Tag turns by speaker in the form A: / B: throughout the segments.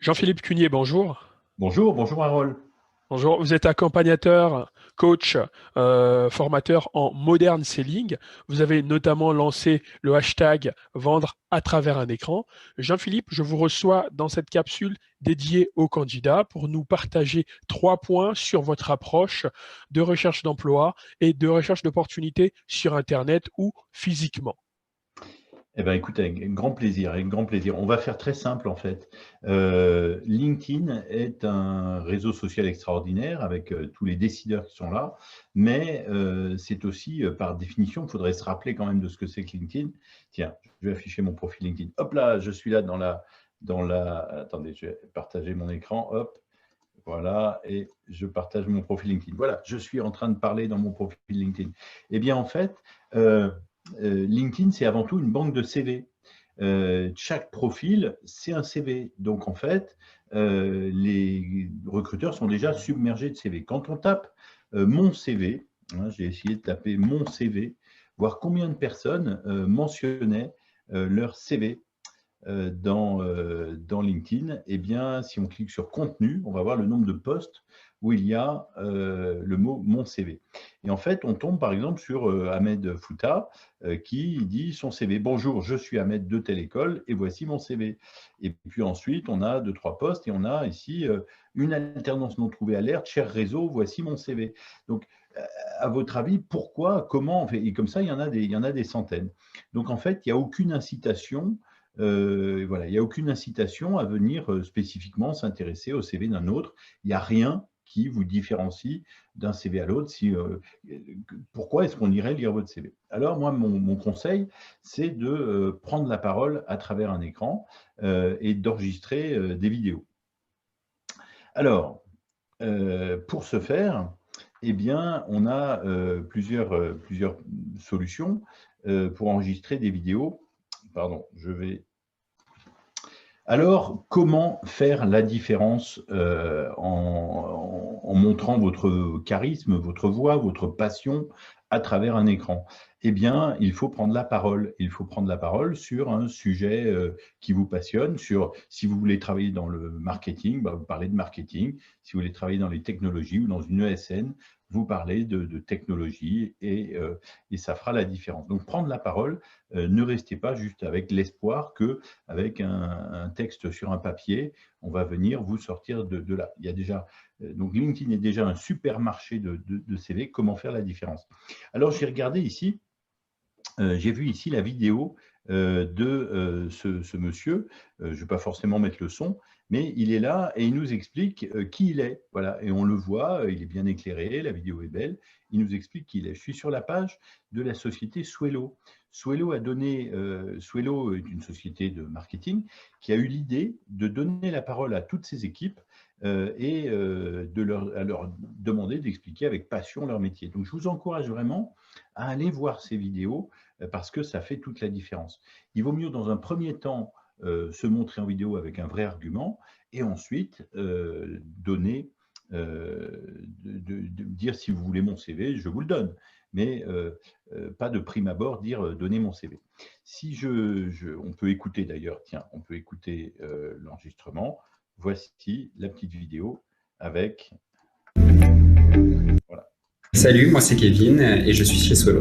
A: Jean-Philippe Cunier, bonjour.
B: Bonjour, bonjour Harold.
A: Bonjour, vous êtes accompagnateur, coach, formateur en modern selling. Vous avez notamment lancé le hashtag vendre à travers un écran. Jean-Philippe, je vous reçois dans cette capsule dédiée aux candidats pour nous partager 3 points sur votre approche de recherche d'emploi et de recherche d'opportunités sur Internet ou physiquement.
B: Eh ben, écoute, avec grand plaisir, avec grand plaisir. On va faire très simple en fait. LinkedIn est un réseau social extraordinaire avec tous les décideurs qui sont là, mais c'est aussi, par définition, il faudrait se rappeler quand même de ce que c'est que LinkedIn. Tiens, je vais afficher mon profil LinkedIn. Hop là, je suis là Attendez, je vais partager mon écran. Hop, voilà, et je partage mon profil LinkedIn. Voilà, je suis en train de parler dans mon profil LinkedIn. Eh bien, en fait, LinkedIn, c'est avant tout une banque de CV. Chaque profil, c'est un CV. Donc, en fait, les recruteurs sont déjà submergés de CV. Quand on tape mon CV, hein, j'ai essayé de taper mon CV, voir combien de personnes mentionnaient leur CV dans LinkedIn. Eh bien, si on clique sur contenu, on va voir le nombre de posts où il y a le mot mon CV. Et en fait, on tombe par exemple sur Ahmed Fouta qui dit son CV. Bonjour, je suis Ahmed de telle école et voici mon CV. Et puis ensuite, on a 2-3 posts et on a ici une alternance non trouvée alerte, cher réseau, voici mon CV. Donc, à votre avis, pourquoi, comment on fait? Et comme ça, il y en a des centaines. Donc en fait, il n'y a aucune incitation. Voilà, il n'y a aucune incitation à venir spécifiquement s'intéresser au CV d'un autre. Il n'y a rien qui vous différencie d'un CV à l'autre. Pourquoi est-ce qu'on irait lire votre CV? Alors moi, mon conseil, c'est de prendre la parole à travers un écran et d'enregistrer des vidéos. Alors, pour ce faire, eh bien, on a plusieurs solutions pour enregistrer des vidéos. Pardon, je vais... Alors, comment faire la différence en montrant votre charisme, votre voix, votre passion à travers un écran? Eh bien, il faut prendre la parole. Il faut prendre la parole sur un sujet qui vous passionne. Si vous voulez travailler dans le marketing, vous parlez de marketing. Si vous voulez travailler dans les technologies ou dans une ESN, vous parlez de technologie et ça fera la différence. Donc, prendre la parole, ne restez pas juste avec l'espoir que avec un texte sur un papier, on va venir vous sortir de là. Il y a déjà, donc LinkedIn est déjà un supermarché de CV. Comment faire la différence? Alors, j'ai regardé ici, j'ai vu ici la vidéo de ce monsieur. Je ne vais pas forcément mettre le son, mais il est là et il nous explique qui il est. Voilà, et on le voit, il est bien éclairé, la vidéo est belle. Il nous explique qui il est. Je suis sur la page de la société Swello. Swello est une société de marketing qui a eu l'idée de donner la parole à toutes ses équipes et à leur demander d'expliquer avec passion leur métier. Donc, je vous encourage vraiment à aller voir ces vidéos parce que ça fait toute la différence. Il vaut mieux, dans un premier temps, se montrer en vidéo avec un vrai argument et ensuite donner, dire si vous voulez mon CV, je vous le donne, mais pas de prime abord dire donnez mon CV. Si on peut écouter d'ailleurs, tiens, on peut écouter l'enregistrement. Voici la petite vidéo avec... Voilà.
C: Salut, moi c'est Kevin et je suis chez Swello.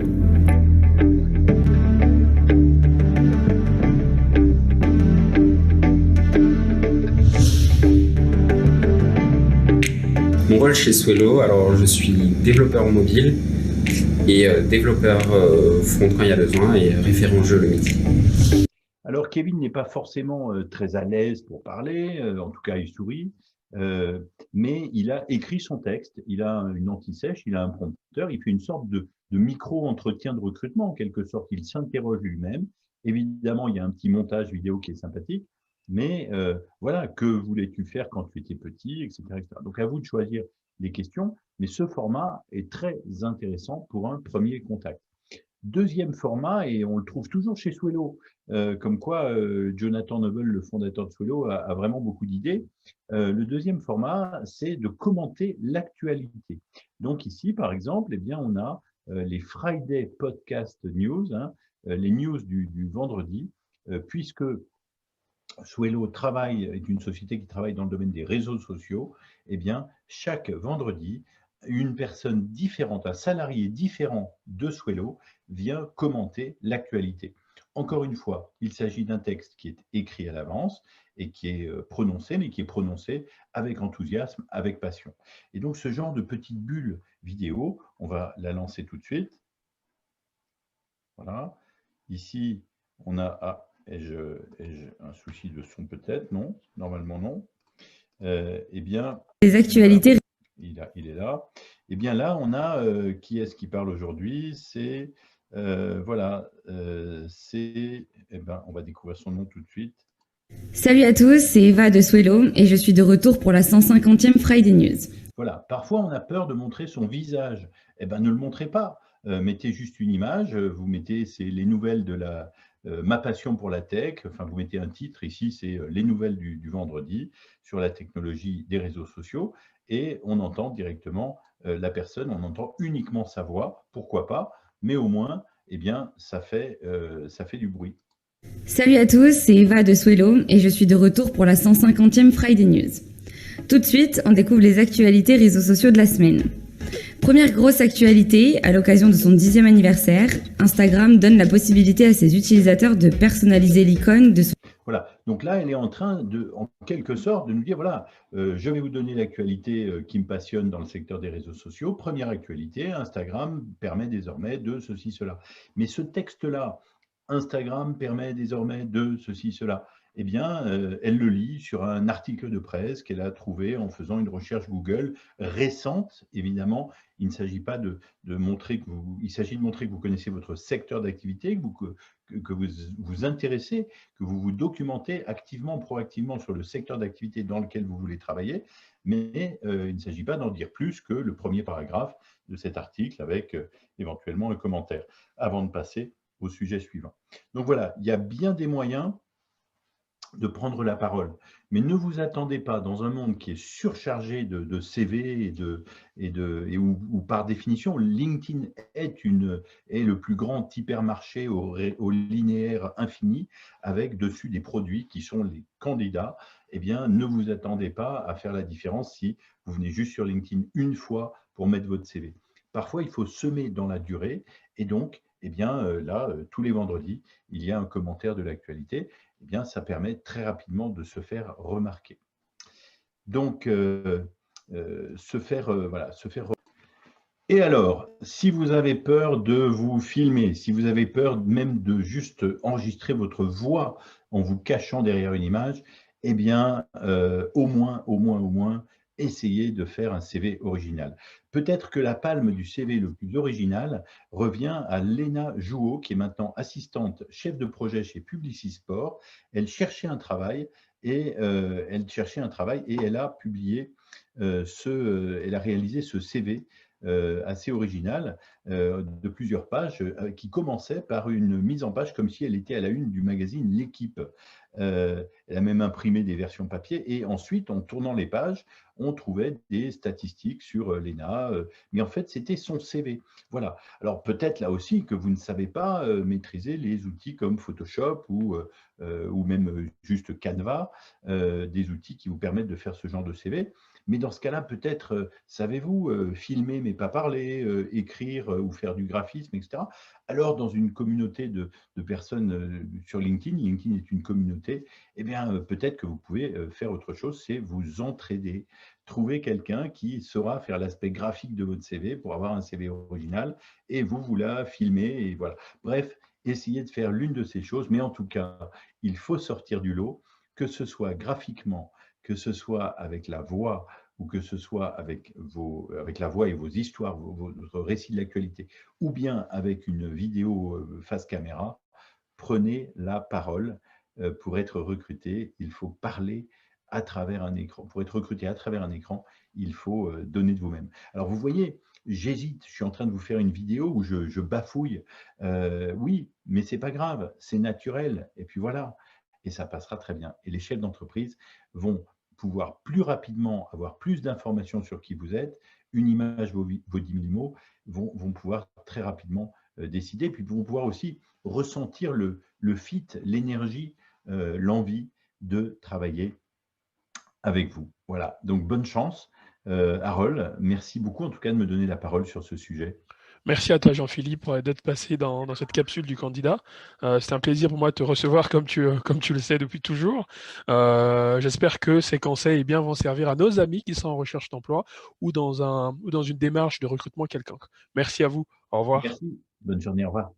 C: Mon rôle chez Swello, alors je suis développeur mobile et développeur front quand il y a besoin et référent jeu le midi.
B: Alors, Kevin n'est pas forcément très à l'aise pour parler, en tout cas, il sourit, mais il a écrit son texte, il a une anti-sèche, il a un prompteur, il fait une sorte de micro-entretien de recrutement, en quelque sorte, il s'interroge lui-même. Évidemment, il y a un petit montage vidéo qui est sympathique, mais voilà, que voulais-tu faire quand tu étais petit, etc., etc. Donc, à vous de choisir les questions, mais ce format est très intéressant pour un premier contact. Deuxième format, et on le trouve toujours chez Swello, comme quoi Jonathan Noble, le fondateur de Swello, a vraiment beaucoup d'idées. Le deuxième format, c'est de commenter l'actualité. Donc ici, par exemple, eh bien, on a les Friday Podcast News, hein, les news du vendredi, puisque Swello est une société qui travaille dans le domaine des réseaux sociaux, eh bien, chaque vendredi, une personne différente, un salarié différent de Swello vient commenter l'actualité. Encore une fois, il s'agit d'un texte qui est écrit à l'avance et qui est prononcé, mais qui est prononcé avec enthousiasme, avec passion. Et donc, ce genre de petite bulle vidéo, on va la lancer tout de suite. Voilà. Ici, on a... Ah, ai-je un souci de son peut-être? Non, normalement non. Eh bien,
D: les actualités.
B: Voilà, il est là. Eh bien là, on a qui est-ce qui parle aujourd'hui? C'est voilà, c'est. Eh ben, on va découvrir son nom tout de suite.
D: Salut à tous, c'est Eva de Swello et je suis de retour pour la 150e Friday News.
B: Voilà, parfois on a peur de montrer son visage. Eh ben, ne le montrez pas. Mettez juste une image. Vous mettez, c'est les nouvelles de la ma passion pour la tech. Enfin, vous mettez un titre ici, c'est les nouvelles du vendredi sur la technologie des réseaux sociaux, et on entend directement la personne. On entend uniquement sa voix. Pourquoi pas? Mais au moins, eh bien, ça fait du bruit.
D: Salut à tous, c'est Eva de Swello et je suis de retour pour la 150e Friday News. Tout de suite, on découvre les actualités réseaux sociaux de la semaine. Première grosse actualité, à l'occasion de son 10e anniversaire, Instagram donne la possibilité à ses utilisateurs de personnaliser l'icône de son...
B: Voilà, donc là, elle est en train de, en quelque sorte, de nous dire, voilà, je vais vous donner l'actualité qui me passionne dans le secteur des réseaux sociaux. Première actualité, Instagram permet désormais de ceci, cela. Mais ce texte-là, Instagram permet désormais de ceci, cela, eh bien, elle le lit sur un article de presse qu'elle a trouvé en faisant une recherche Google récente, évidemment. Il ne s'agit pas de montrer que il s'agit de montrer que vous connaissez votre secteur d'activité, que vous vous intéressez, que vous vous documentez activement, proactivement sur le secteur d'activité dans lequel vous voulez travailler, mais il ne s'agit pas d'en dire plus que le premier paragraphe de cet article avec éventuellement un commentaire, avant de passer au sujet suivant. Donc voilà, il y a bien des moyens de prendre la parole. Mais ne vous attendez pas, dans un monde qui est surchargé de CV et où par définition, LinkedIn est le plus grand hypermarché au linéaire infini, avec dessus des produits qui sont les candidats. Eh bien, ne vous attendez pas à faire la différence si vous venez juste sur LinkedIn une fois pour mettre votre CV. Parfois, il faut semer dans la durée, et donc, eh bien, là, tous les vendredis, il y a un commentaire de l'actualité. Eh bien, ça permet très rapidement de se faire remarquer. Donc, voilà, se faire. Et alors, si vous avez peur de vous filmer, si vous avez peur même de juste enregistrer votre voix en vous cachant derrière une image, eh bien, au moins, essayez de faire un CV original. Peut-être que la palme du CV le plus original revient à Léna Jouot, qui est maintenant assistante chef de projet chez Publicisport. Elle cherchait un travail et elle a publié elle a réalisé ce CV assez original de plusieurs pages qui commençait par une mise en page comme si elle était à la une du magazine L'Équipe. Elle a même imprimé des versions papier et ensuite, en tournant les pages, on trouvait des statistiques sur l'ENA, mais en fait, c'était son CV. Voilà. Alors peut-être là aussi que vous ne savez pas maîtriser les outils comme Photoshop ou même juste Canva, des outils qui vous permettent de faire ce genre de CV. Mais dans ce cas-là, peut-être, savez-vous filmer mais pas parler, écrire ou faire du graphisme, etc. Alors, dans une communauté de personnes sur LinkedIn, LinkedIn est une communauté, eh bien, peut-être que vous pouvez faire autre chose, c'est vous entraider. Trouver quelqu'un qui saura faire l'aspect graphique de votre CV pour avoir un CV original et vous la filmer. Et voilà. Bref, essayez de faire l'une de ces choses, mais en tout cas, il faut sortir du lot, que ce soit graphiquement, que ce soit avec la voix ou que ce soit avec la voix et vos histoires, votre récit de l'actualité, ou bien avec une vidéo face caméra, prenez la parole. Pour être recruté, il faut parler à travers un écran. Pour être recruté à travers un écran, il faut donner de vous-même. Alors, vous voyez, j'hésite, je suis en train de vous faire une vidéo où je bafouille. Oui, mais ce n'est pas grave, c'est naturel. Et puis voilà, et ça passera très bien. Et les chefs d'entreprise vont pouvoir plus rapidement avoir plus d'informations sur qui vous êtes, une image, vos 10 000 mots, vont pouvoir très rapidement décider, puis pour pouvoir aussi ressentir le fit, l'énergie, l'envie de travailler avec vous. Voilà, donc bonne chance. Harold, merci beaucoup en tout cas de me donner la parole sur ce sujet.
A: Merci à toi, Jean-Philippe, d'être passé dans cette capsule du candidat. C'est un plaisir pour moi de te recevoir comme tu le sais depuis toujours. J'espère que ces conseils vont servir à nos amis qui sont en recherche d'emploi ou dans une démarche de recrutement quelconque. Merci à vous. Au revoir.
B: Merci. Bonne journée. Au revoir.